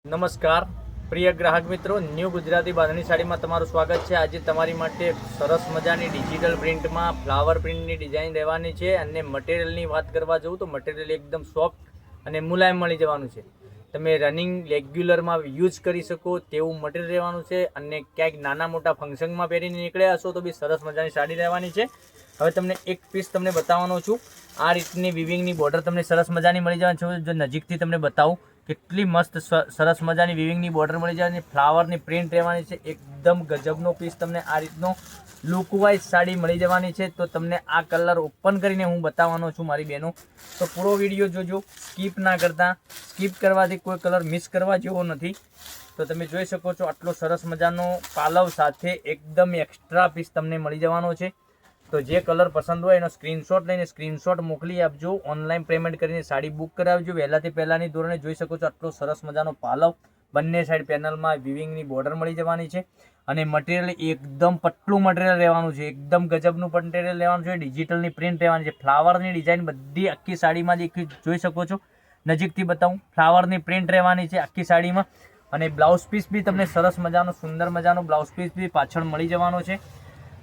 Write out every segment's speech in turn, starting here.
નમસ્કાર પ્રિય ગ્રાહક મિત્રો, ન્યૂ ગુજરાતી બાંધણી સાડીમાં તમારું સ્વાગત છે। આજે તમારી માટે સરસ મજાની ડિજિટલ પ્રિન્ટમાં ફ્લાવર પ્રિન્ટની ડિઝાઇન રહેવાની છે અને મટીરિયલની વાત કરવા જાઉં તો મટીરિયલ એકદમ સોફ્ટ અને મુલાયમ મળી જવાનું છે। તમે રનિંગ રેગ્યુલરમાં યુઝ કરી શકો તેવું મટીરિયલ રહેવાનું છે અને ક્યાંક નાના મોટા ફંક્શનમાં પહેરીને નીકળ્યા હશો તો બી સરસ મજાની સાડી રહેવાની છે। હવે તમને એક પીસ તમને બતાવવાનો છું। આ રીતની વિવિંગની બોર્ડર તમને સરસ મજાની મળી જવાની છે। જો નજીકથી તમને બતાવું કેટલી મસ્ત સરસ મજાની વિવિંગની બોર્ડર મળી જાય અને ફ્લાવરની પ્રિન્ટ રહેવાની છે। એકદમ ગજબનો પીસ તમને આ રીતનો લુક વાઇઝ સાડી મળી જવાની છે। તો તમને આ કલર ઓપન કરીને હું બતાવવાનો છું મારી બહેનો, તો પૂરો વિડીયો જોજો, સ્કીપ ના કરતા। સ્કીપ કરવાથી કોઈ કલર મિસ કરવા જેવો નથી। તો તમે જોઈ શકો છો આટલો સરસ મજાનો પાલવ સાથે એકદમ એક્સ્ટ્રા પીસ તમને મળી જવાનો છે। તો જે કલર પસંદ હોય એનો સ્ક્રીનશોટ લઈને સ્ક્રીનશોટ મોકલી આપજો। ઓનલાઈન પેમેન્ટ કરીને સાડી બુક કરાવજો। વહેલાથી પહેલાંની ધોરણે જોઈ શકો છો આટલો સરસ મજાનો પાલવ, બંને સાઈડ પેનલમાં વિવિંગની બોર્ડર મળી જવાની છે અને મટીરિયલ એકદમ પતલું મટીરિયલ રહેવાનું છે। એકદમ ગજબનું મટીરિયલ રહેવાનું છે। ડિજિટલની પ્રિન્ટ રહેવાની છે। ફ્લાવરની ડિઝાઇન બધી આખી સાડીમાં જ જોઈ શકો છો। નજીકથી બતાવું, ફ્લાવરની પ્રિન્ટ રહેવાની છે આખી સાડીમાં અને બ્લાઉઝ પીસ બી તમને સરસ મજાનો સુંદર મજાનો બ્લાઉઝ પીસ બી પાછળ મળી જવાનો છે।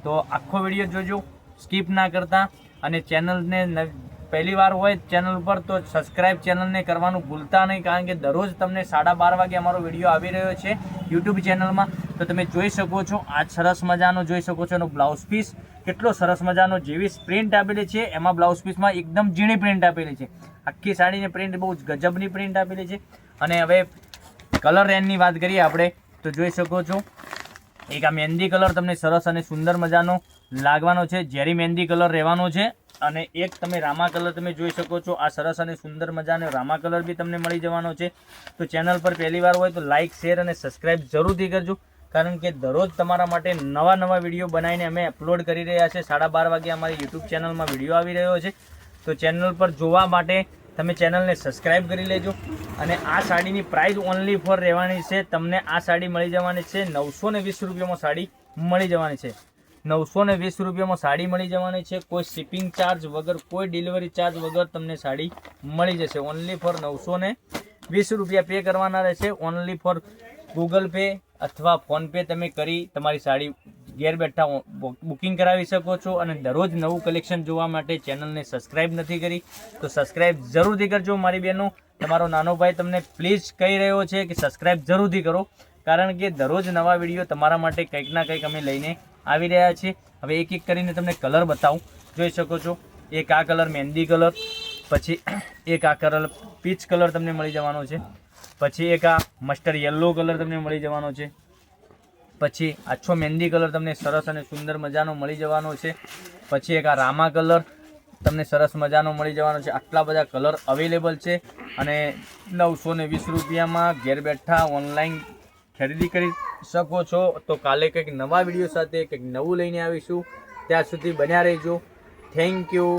તો આખો વિડીયો જોજો, સ્કીપ ના કરતા। અને ચેનલને પહેલી વાર હોય ચેનલ ઉપર તો સબસ્ક્રાઇબ ચેનલને કરવાનું ભૂલતા નહીં, કારણ કે દરરોજ તમને 12:30 વાગે અમારો વિડીયો આવી રહ્યો છે યુટ્યુબ ચેનલમાં। તો તમે જોઈ શકો છો આ સરસ મજાનો જોઈ શકો છો એનો બ્લાઉઝ પીસ કેટલો સરસ મજાનો જેવી પ્રિન્ટ આપેલી છે એમાં બ્લાઉઝ પીસમાં એકદમ ઝીણી પ્રિન્ટ આપેલી છે। આખી સાડીની પ્રિન્ટ બહુ જ ગજબની પ્રિન્ટ આપેલી છે। અને હવે કલર રેન્જની વાત કરીએ આપણે તો જોઈ શકો છો એક આ મહેંદી કલર તમને સરસ અને સુંદર મજાનો લાગવાનો છે, ઝેરી મહેંદી કલર રહેવાનો છે। અને એક તમે રામા કલર તમે જોઈ શકો છો, આ સરસ અને સુંદર મજાનો રામા કલર બી તમને મળી જવાનો છે। તો ચેનલ પર પહેલી વાર હોય તો લાઇક, શેર અને સબસ્ક્રાઇબ જરૂરથી કરજો, કારણ કે દરરોજ તમારા માટે નવા વિડીયો બનાવીને અમે અપલોડ કરી રહ્યા છે। 12:30 વાગે અમારી યુટ્યુબ ચેનલમાં વિડીયો આવી રહ્યો છે, તો ચેનલ પર જોવા માટે તમે ચેનલને સબસ્ક્રાઇબ કરી લેજો। અને આ સાડીની પ્રાઇસ ઓનલી ફોર રહેવાની છે, તમને આ સાડી મળી જવાની છે 920 રૂપિયામાં સાડી મળી જવાની છે। 920 રૂપિયામાં સાડી મળી જવાની છે। કોઈ શિપિંગ ચાર્જ વગર, કોઈ ડિલિવરી ચાર્જ વગર તમને સાડી મળી જશે। ઓનલી ફોર 920 રૂપિયા પે કરવાના રહેશે। ઓનલી ફોર ગૂગલ પે અથવા ફોનપે તમે કરી તમારી સાડી ઘેર બેઠા બુકિંગ કરાવી શકો છો। અને દરરોજ નવું કલેક્શન જોવા માટે ચેનલને સબસ્ક્રાઇબ નથી કરી તો સબસ્ક્રાઇબ જરૂરથી કરજો મારી બહેનો। તમારો નાનો ભાઈ તમને પ્લીઝ કહી રહ્યો છે કે સબસ્ક્રાઇબ જરૂરથી કરો, કારણ કે દરરોજ નવા વિડીયો તમારા માટે કંઈક ના કંઈક અમે લઈને આવી રહ્યા છીએ। હવે એક એક કરીને તમને કલર બતાવું, જોઈ શકો છો એક આ કલર મહેંદી કલર, પછી એક આ કલર પીચ કલર તમને મળી જવાનો છે, પછી એક આ મસ્ટર્ડ યલો કલર તમને મળી જવાનો છે, પછી આછો મહેંદી કલર તમને સરસ અને સુંદર મજાનો મળી જવાનો છે, પછી એક આ રામા કલર તમને સરસ મજાનો મળી જવાનો છે। આટલા બધા કલર અવેલેબલ છે અને 920 રૂપિયામાં ઘેર બેઠા ઓનલાઈન ખરીદી કરી શકો છો। તો કાલે કંઈક નવા વિડીયો સાથે કંઈક નવું લઈને આવીશું, ત્યાં સુધી બન્યા રહેજો। Thank you.